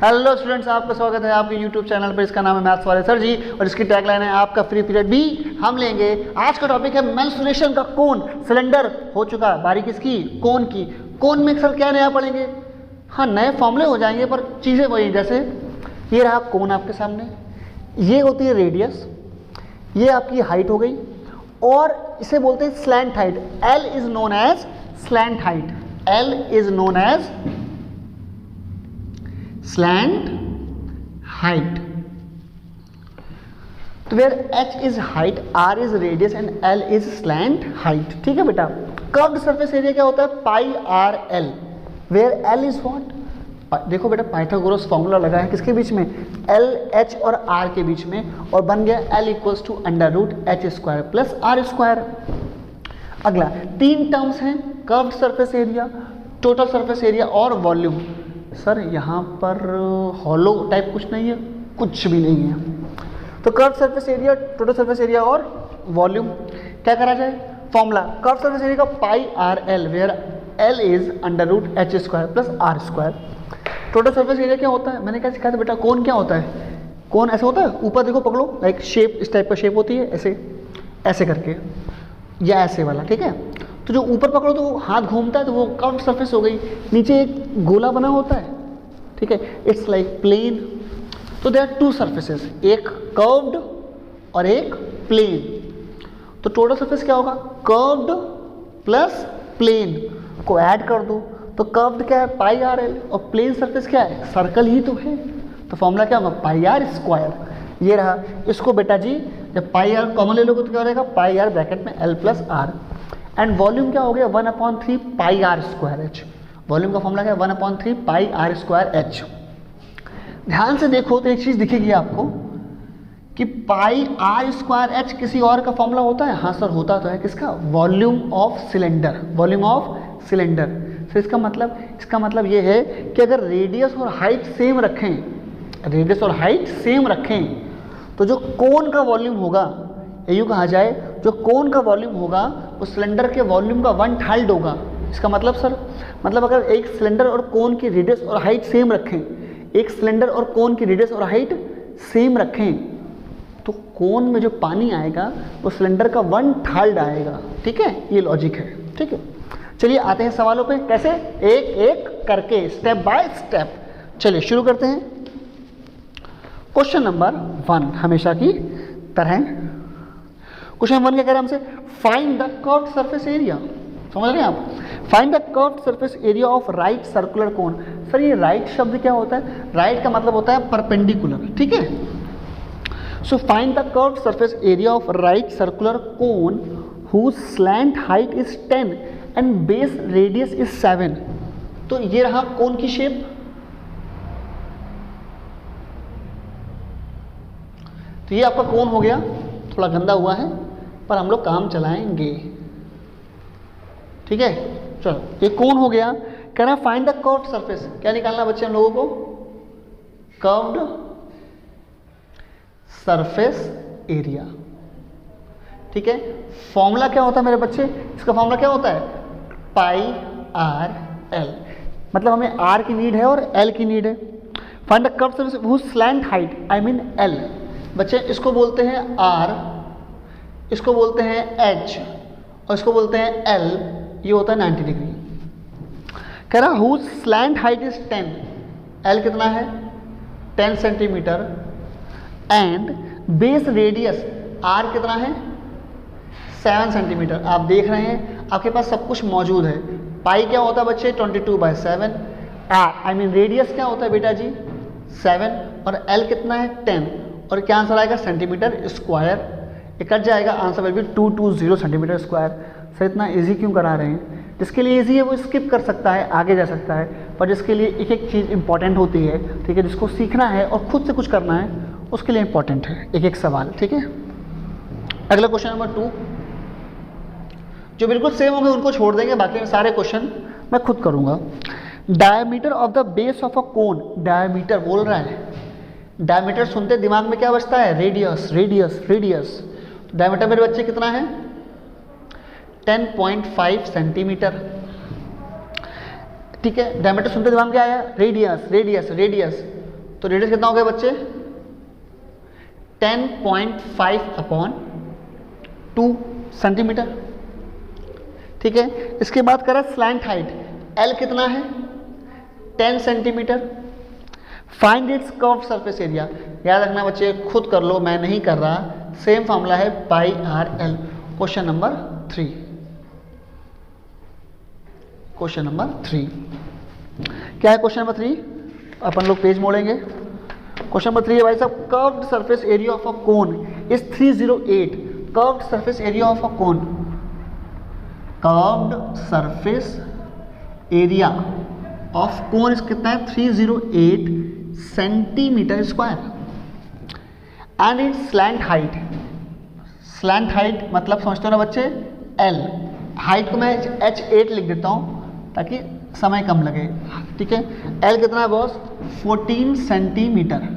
Hello students, आपका स्वागत है आपके यूट्यूब चैनल पर। इसका नाम है मैथ्स वाले सर जी और इसकी टैगलाइन है आपका फ्री पीरियड भी हम लेंगे। आज का टॉपिक है मेंस्ट्रुएशन का कोन। सिलेंडर हो चुका, बारी किसकी? कोन की। कोन में सर क्या नया पढ़ेंगे? हाँ, नए फॉर्मूले हो जाएंगे पर चीज़ें वही। जैसे ये रहा कोन आपके सामने, ये होती है रेडियस, ये आपकी हाइट हो गई और इसे बोलते हैं slant height. L is known as slant height. L is known as slant height. तो where h is height, r is radius and l is slant height. ठीक है बेटा। कर्व्ड सरफेस एरिया क्या होता है? Pi R L, where l is what? देखो बेटा, Pythagoras formula लगा है किसके बीच में? l, h और r के बीच में, और बन गया l equals to under root H square plus R square. अगला तीन टर्म्स हैं, curved surface area, total surface area और वॉल्यूम। सर यहाँ पर हॉलो टाइप कुछ नहीं है, कुछ भी नहीं है। तो curve surface area, total surface area और वॉल्यूम क्या करा जाए? फॉर्मूला कर्व सरफेस एरिया का pi R L, where L is under root H square plus R square. Total surface area क्या होता है? मैंने क्या सिखाया था बेटा? कोन क्या होता है? कोन ऐसा होता है, ऊपर देखो पकड़ो, लाइक शेप, इस टाइप का शेप होती है, ऐसे ऐसे करके या ऐसे वाला। ठीक है, तो जो ऊपर पकड़ो तो हाथ घूमता है तो वो कर्व्ड सरफेस हो गई। नीचे एक गोला बना होता है, ठीक है, इट्स लाइक प्लेन। तो देयर आर टू सरफेसेस, एक कर्व्ड और एक प्लेन। तो टोटल सरफेस क्या होगा? कर्व्ड प्लस प्लेन को ऐड कर दो तो कर्व्ड क्या है? पाई आर एल, और प्लेन सरफेस क्या है? सर्कल ही तो है। तो फॉर्मूला क्या होगा? पाई आर स्क्वायर। ये रहा। इसको बेटा जी जब पाई आर कॉमन ले लोगे तो क्या हो जाएगा? पाई आर ब्रैकेट में L plus R. And volume क्या हो गया? 1/3 pi R square H. Volume का फॉर्मूला क्या है? 1/3 पाई आर स्क्वायर एच। ध्यान से देखो तो एक चीज दिखेगी आपको कि पाई आर स्क्वायर एच किसी और का फॉर्मूला होता है? हाँ सर, होता तो है। किसका? Volume of cylinder. Volume of cylinder. तो इसका मतलब ये है कि अगर रेडियस और हाइट सेम रखें, रेडियस और हाइट सेम रखें तो जो कोन का वॉल्यूम होगा, यूँ कहा जाए, जो कोन का वॉल्यूम होगा वो सिलेंडर के वॉल्यूम का 1/3 होगा। इसका मतलब सर, मतलब अगर एक सिलेंडर और कोन की रेडियस और हाइट सेम रखें, एक सिलेंडर और कोन की रेडियस और हाइट सेम रखें तो कोन में जो पानी आएगा वो सिलेंडर का 1/3 आएगा। ठीक है, ये लॉजिक है। ठीक है, चलिए आते हैं सवालों पे, कैसे? एक एक करके, स्टेप बाय स्टेप। चलिए शुरू करते हैं। क्वेश्चन नंबर 1 हमेशा की तरह। क्वेश्चन 1 क्या कह रहे हैं हमसे? Find the curved surface area. समझ रहे हैं आप? Find the curved surface area of right circular cone. Sir ये राइट शब्द क्या होता है? राइट का मतलब होता है परपेंडिकुलर। ठीक है, so find the curved surface area of right circular cone whose slant height is 10 and base radius is 7। तो ये रहा कोन की शेप। तो ये आपका कोन हो गया, थोड़ा गंदा हुआ है पर हम लोग काम चलाएंगे। ठीक है, चलो ये कोन हो गया। कह रहा फाइंड द कर्व्ड सरफेस। क्या निकालना बच्चे हम लोगों को? Curved surface area. ठीक है, फॉर्मूला क्या होता है मेरे बच्चे? इसका फॉर्मूला क्या होता है? Pi R L. मतलब हमें आर की नीड है और एल की नीड है। Find the curved surface whose slant height, I mean L. बच्चे इसको बोलते हैं आर, इसको बोलते हैं एच और इसको बोलते हैं एल। ये होता है 90 डिग्री। कह रहा whose slant height is 10, L कितना है? 10 centimetre, and base radius R कितना है? 7 सेंटीमीटर। आप देख रहे हैं आपके पास सब कुछ मौजूद है। पाई क्या होता है बच्चे? 22/7। आर आई मीन रेडियस क्या होता है बेटा जी? 7, और एल कितना है? 10, और क्या आंसर आएगा? Centimetre square. ये कट जाएगा, answer will be 220 centimetre square. Sir इतना इजी क्यों करा रहे हैं? जिसके लिए इजी है वो स्किप कर सकता है, आगे जा सकता है, पर जिसके लिए एक एक चीज़ इंपॉर्टेंट होती है, ठीक है, जिसको सीखना है और खुद से कुछ करना है, उसके लिए इंपॉर्टेंट है एक एक सवाल। ठीक है, अगला क्वेश्चन नंबर 2। जो बिल्कुल सेम होंगे उनको छोड़ देंगे, बाकी सारे क्वेश्चन मैं खुद करूँगा। Diameter of the base of a cone. Diameter बोल रहा है, डायमीटर सुनते दिमाग में क्या बचता है? Radius, radius, radius. डायमीटर मेरे बच्चे कितना है? 10.5 सेंटीमीटर। ठीक है, डायमीटर सुनते दिमाग में क्या आया? Radius, radius, radius. तो रेडियस कितना हो गया बच्चे 10.5 अपॉन 2 सेंटीमीटर। ठीक है, इसके बाद करा स्लैंट हाइट, L कितना है 10 centimetre. Find its curved surface area, याद रखना बच्चे, खुद कर लो, मैं नहीं कर रहा, सेम फॉर्मूला है pi R L. Question number 3, question number 3 क्या है? क्वेश्चन नंबर 3 अपन लोग पेज मोड़ेंगे। क्वेश्चन नंबर 3 है भाई साहब, curved surface area of a cone is 308। Curved surface area of a cone, curved surface area of cone कितना है 308 centimetre square. And it's slant height, slant height मतलब समझते हो ना बच्चे L, हाइट को मैं H8 लिख देता हूँ ताकि समय कम लगे। ठीक है, L कितना है boss 14 centimetre.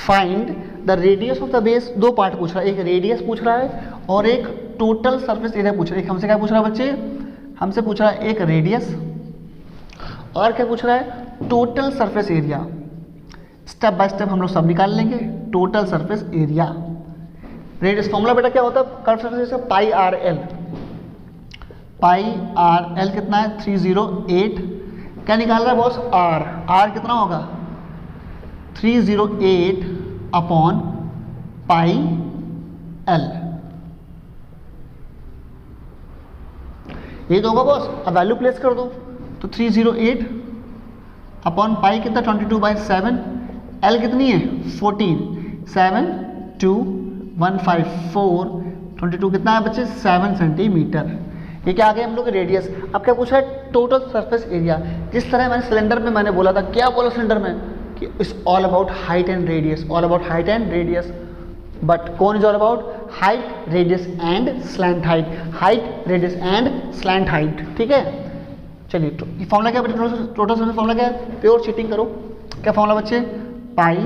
Find the radius of the base, दो पार्ट पूछ रहा है, एक रेडियस पूछ रहा है और एक टोटल सरफेस एरिया पूछ रहा है। एक हमसे क्या पूछ रहा है बच्चे, हमसे पूछ रहा है एक रेडियस और क्या पूछ रहा है total surface area. Step by step हम लोग सब निकाल लेंगे। Total surface area, radius formula बेटा क्या होता है curve surface area pi R L. Pi R L कितना है 308। क्या निकाल रहा है बॉस आर, आर कितना होगा 308 अपॉन पाई एल। ये तो होगा बॉस, अब वैल्यू प्लेस कर दो तो 308 अपॉन पाई कितना 22/7, एल कितनी है 14, 7 2 1 5 4 22 कितना है बच्चे 7 सेंटीमीटर। ये क्या आ गया हम लोग रेडियस। अब क्या पूछा है टोटल सरफेस एरिया। जिस तरह मैंने सिलेंडर में मैंने बोला था, क्या बोला सिलेंडर में कि it's all about height and radius, all about height and radius, but कौन is all about height radius and slant height, height radius and slant height. ठीक है, चलिए फॉर्मूला क्या बच्चे टोटल सरफेस फॉर्मूला क्या है, प्योर चीटिंग करो। क्या फॉर्मूला बच्चे pi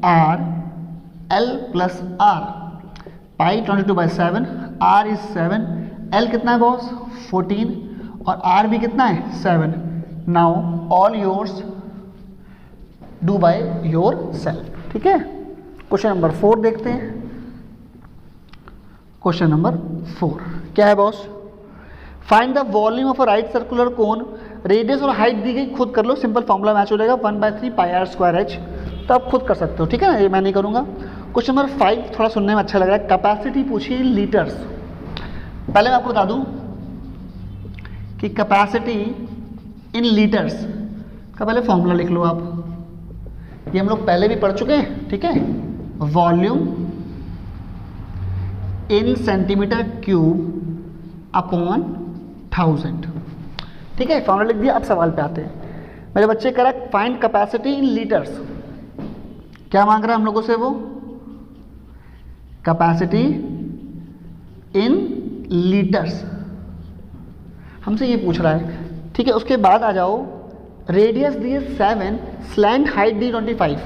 R L plus R, pi 22/7, R is 7, L कितना है बॉस 14 और आर भी कितना है 7। Now all yours, do by your self. ठीक है, क्वेश्चन नंबर 4 देखते हैं। क्वेश्चन नंबर 4 क्या है boss, find the volume of a right circular cone, radius और हाइट दी गई, खुद कर लो, सिंपल फॉर्मूला मैच हो जाएगा 1/3 पाई आर स्क्वायर एच, तो आप खुद कर सकते हो। ठीक है ना, ये मैं नहीं करूँगा। क्वेश्चन नंबर 5 थोड़ा सुनने में अच्छा लग रहा है, कैपेसिटी पूछी इन लीटर्स। पहले मैं आपको बता दूं कि कैपेसिटी इन लीटर्स का पहले फॉर्मूला लिख लो आप, ये हम लोग पहले भी पढ़ चुके हैं। ठीक है, वॉल्यूम इन सेंटीमीटर क्यूब अपॉन 1000। ठीक है, फॉर्मूला लिख दिया। अब सवाल पे आते हैं मेरे बच्चे, correct find capacity in litres. क्या मांग रहा है हम लोगों से, वो कैपेसिटी इन लीटर्स हमसे ये पूछ रहा है। ठीक है, उसके बाद आ जाओ, रेडियस दी 7, स्लैंट हाइट दी 25,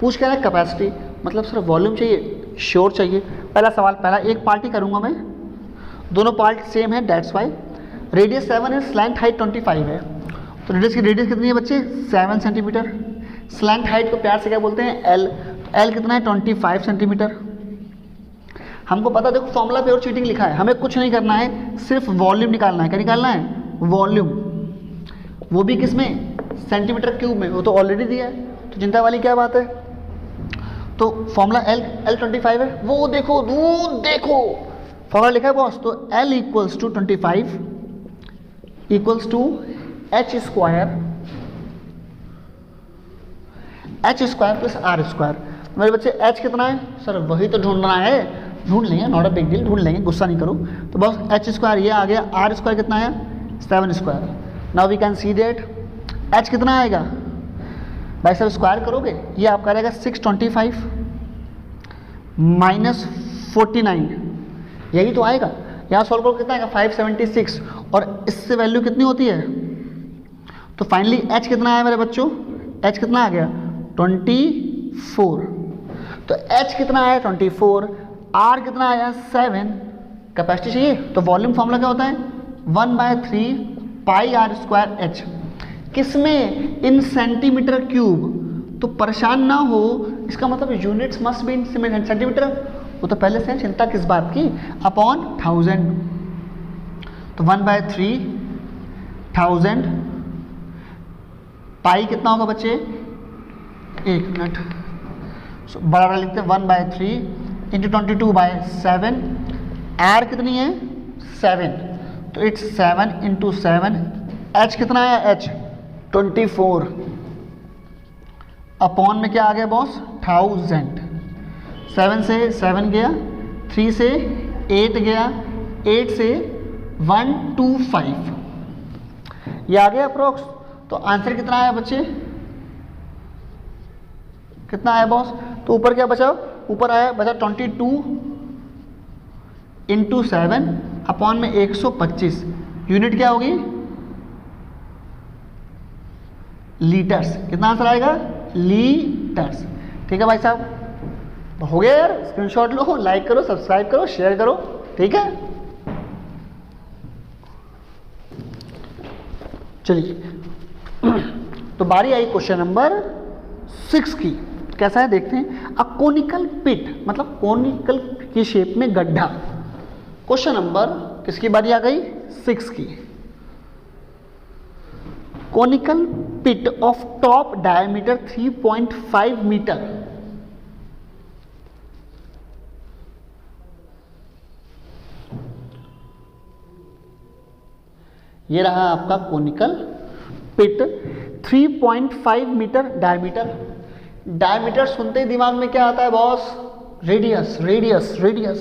पूछ कह रहा है कैपेसिटी, मतलब सर वॉल्यूम चाहिए, श्योर चाहिए। पहला सवाल, पहला एक पार्ट ही करूंगा मैं, दोनों पार्ट सेम है, डेट्स वाई। रेडियस 7 है, स्लैंट हाइट 25 है, तो रेडियस की रेडियस कितनी है बच्चे 7 सेंटीमीटर। स्लैंट हाइट को प्यार से क्या बोलते हैं एल, तो एल कितना है 25 सेंटीमीटर। हमको पता, देखो फॉर्मूला पे और चीटिंग लिखा है, हमें कुछ नहीं करना है, सिर्फ वॉल्यूम निकालना है। क्या निकालना है, वॉल्यूम, वो भी किस में सेंटीमीटर क्यूब में, वो तो ऑलरेडी दिया है, तो चिंता वाली क्या बात है। तो फॉर्मूला एल 25 है, वो देखो फॉर्मूला लिखा है बॉस, तो L equals to 25 equals to H square plus R square. मेरे बच्चे एच कितना है सर, वही तो ढूंढना है, ढूंढ लेंगे, नॉट अ बिग डील, ढूंढ लेंगे, गुस्सा नहीं करो। तो बस एच स्क्वायर ये आ गया, आर स्क्वायर कितना है 7 square. Now we can see that H कितना आएगा भाई साहब, स्क्वायर करोगे ये आपका रहेगा 625 माइनस 49, यही तो आएगा। यहाँ सॉल्व करो कितना आएगा 576, और इससे वैल्यू कितनी होती है, तो फाइनली एच कितना आया मेरे बच्चों, एच कितना आ गया 24। तो एच कितना आया 24, आर कितना आया 7, कैपेसिटी चाहिए, तो वॉल्यूम फॉर्मूला क्या होता है 1/3 पाई आर स्क्वायर एच, किसमें इन सेंटीमीटर क्यूब, तो परेशान ना हो, इसका मतलब units must be in centimetre, वो तो पहले से है, चिंता किस बात की, अपॉन 1000, तो 1/3000, पाई कितना होगा बच्चे, 1 मिनट, बराबर लिखते हैं 1/3 इंटू 22/7, आर कितनी है 7, तो इट्स 7 इंटू 7, एच कितना है एच 24, अपॉन में क्या आ गया बॉस 1000, 7 से 7 गया, 3 से 8 गया, 8 से 125, ये आ गया अप्रोक्स। तो आंसर कितना आया बच्चे, कितना आया बॉस, तो ऊपर क्या बचा, ऊपर आया बचा 22 इंटू 7 अपॉन में 125, यूनिट क्या होगी लीटर्स, कितना आंसर आएगा लीटर्स। ठीक है भाई साहब, हो गया यार, स्क्रीनशॉट लो, लाइक करो, सब्सक्राइब करो, शेयर करो, ठीक है। चलिए तो बारी आई क्वेश्चन नंबर 6 की, कैसा है देखते हैं। अ कोनिकल पिट, मतलब कोनिकल की शेप में गड्ढा। क्वेश्चन नंबर किसकी बारी आ गई 6 की। Conical pit of top diameter 3.5 metre, ये रहा आपका conical pit 3.5 metre diameter. Diameter सुनते ही दिमाग में क्या आता है boss, radius radius radius.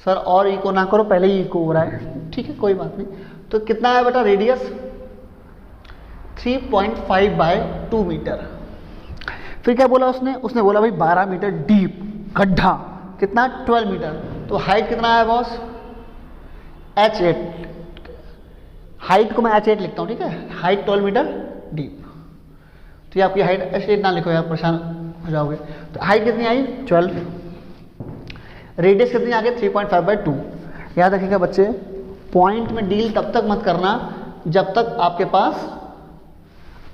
Sir और इको ना करो, पहले ही इको हो रहा है, ठीक है कोई बात नहीं। तो कितना है बेटा रेडियस 3.5/2 मीटर। फिर क्या बोला उसने, उसने बोला भाई 12 मीटर डीप गड्ढा, कितना 12 मीटर। तो हाइट कितना है बॉस h8, हाइट को मैं h8 लिखता हूँ, ठीक है, हाइट 12 मीटर डीप। तो ये आपकी हाइट h8 ना लिखो यार, परेशान हो जाओगे। तो हाइट कितनी आई 12, रेडियस कितनी आ गई 3.5/2। याद रखिएगा बच्चे, पॉइंट में डील तब तक मत करना जब तक आपके पास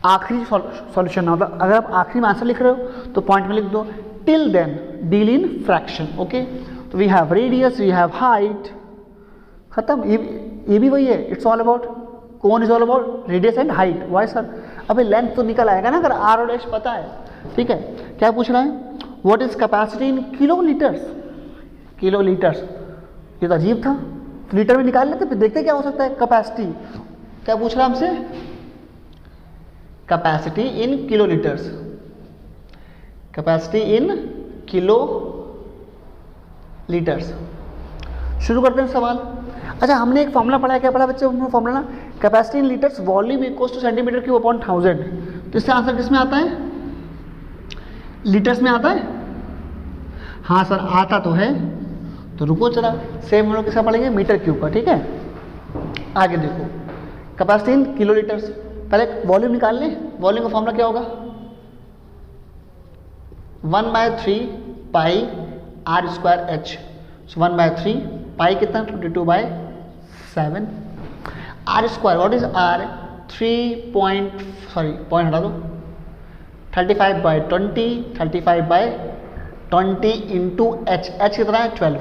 आखिरी सॉल्यूशन ना, मतलब अगर आप आखिरी में आंसर लिख रहे हो तो पॉइंट में लिख दो, till then deal in fraction. Okay, तो we have radius, we have height, खत्म। ये भी वही है, इट्स ऑल अबाउट, कौन is all about radius and height. Why sir, अबे लेंथ तो निकल आएगा ना अगर आर और एच पता है, ठीक है। क्या पूछ रहा है, what is capacity in kilolitres, kilolitres, ये तो अजीब था, तो लीटर में निकाल लेते, फिर देखते क्या हो सकता है कैपेसिटी। क्या पूछ रहा है हमसे, capacity in kilolitres, capacity in kilo litres. शुरू करते हैं सवाल। अच्छा, हमने एक फॉर्मूला पढ़ा है, क्या पढ़ा बच्चे फॉर्मूला ना, capacity in litres volume equals two centimetre cube upon 1000। तो इससे आंसर किस में आता है, लीटर्स में आता है। हाँ सर आता तो है, तो रुको जरा, सेम हम लोग किसका पढ़ेंगे, मीटर क्यूब का, ठीक है। आगे देखो, कैपेसिटी इन किलो लीटर्स, पहले वॉल्यूम निकाल लें। वॉल्यूम का फॉर्मूला क्या होगा, 1/3 pi R square H. 1/3 pi कितना 22/7, R square, what is R, point हटा दो, 35/20, 35/20 इंटू एच, एच कितना है 12।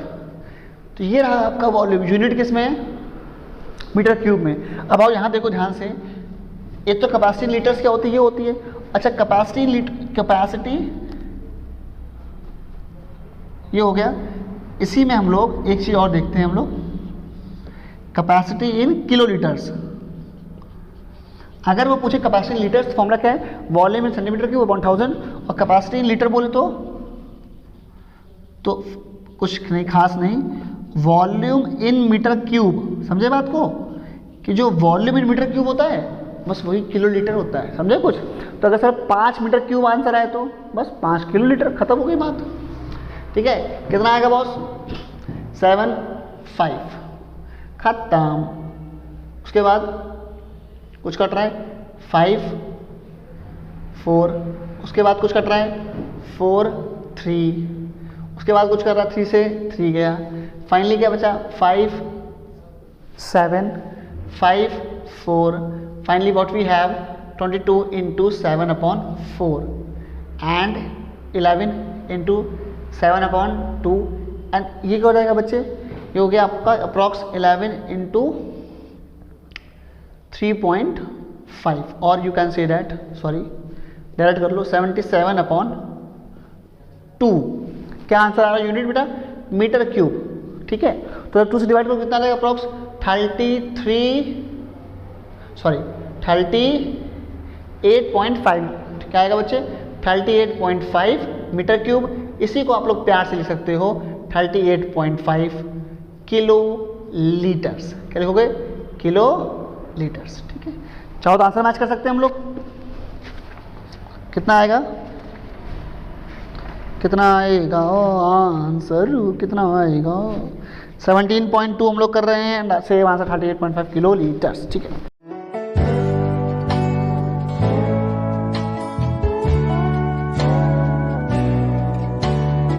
तो ये रहा आपका वॉल्यूम, यूनिट किस में है, मीटर क्यूब में। अब आओ यहाँ देखो ध्यान से, एक तो कैपेसिटी लीटर्स क्या होती है, ये होती है। अच्छा, कैपेसिटी ये हो गया। इसी में हम लोग एक चीज और देखते हैं, हम लोग कैपेसिटी इन किलोलीटर्स। अगर वो पूछे कैपेसिटी लीटर्स, फॉर्मूला क्या है, वॉल्यूम इन सेंटीमीटर क्यूब अपॉन 1000, और कैपेसिटी इन लीटर बोले तो कुछ नहीं, खास नहीं, वॉल्यूम इन मीटर क्यूब। समझे बात को, कि जो वॉल्यूम इन मीटर क्यूब होता है बस वही किलो लीटर होता है, समझे कुछ। तो अगर सर 5 मीटर क्यूब आंसर आए तो बस 5 किलो लीटर, खत्म हो गई बात, ठीक है। कितना आएगा बॉस 7/5, खत्म। उसके बाद कुछ कट रहा है 5/4, उसके बाद कुछ कट रहा है 4/3, उसके बाद कुछ कर रहा है 3 से 3 गया, फाइनली क्या बचा 5/7, 5/4, finally what we have 22 into 7/4 and 11 into 7/2 and ये क्या हो जाएगा बच्चे, ये हो गया आपका अप्रॉक्स 11 इंटू 3.5 और you can say that, sorry direct कर लो 77/2। क्या आंसर आ रहा है यूनिट बेटा, मीटर क्यूब। ठीक है, तो जब 2 से डिवाइड करो कितना आ जाएगा अप्रॉक्स 38.5 क्या आएगा बच्चे, 38.5 मीटर क्यूब। इसी को आप लोग प्यार से लिख सकते हो 38.5 किलो लीटर्स। क्या लिखोगे, किलो लीटर्स। ठीक है, चाहो तो आंसर मैच कर सकते हैं हम लोग। कितना आएगा, कितना आएगा आंसर, कितना आएगा 17.2 हम लोग कर रहे हैं, सेम आंसर 38.5 किलो लीटर्स। ठीक है।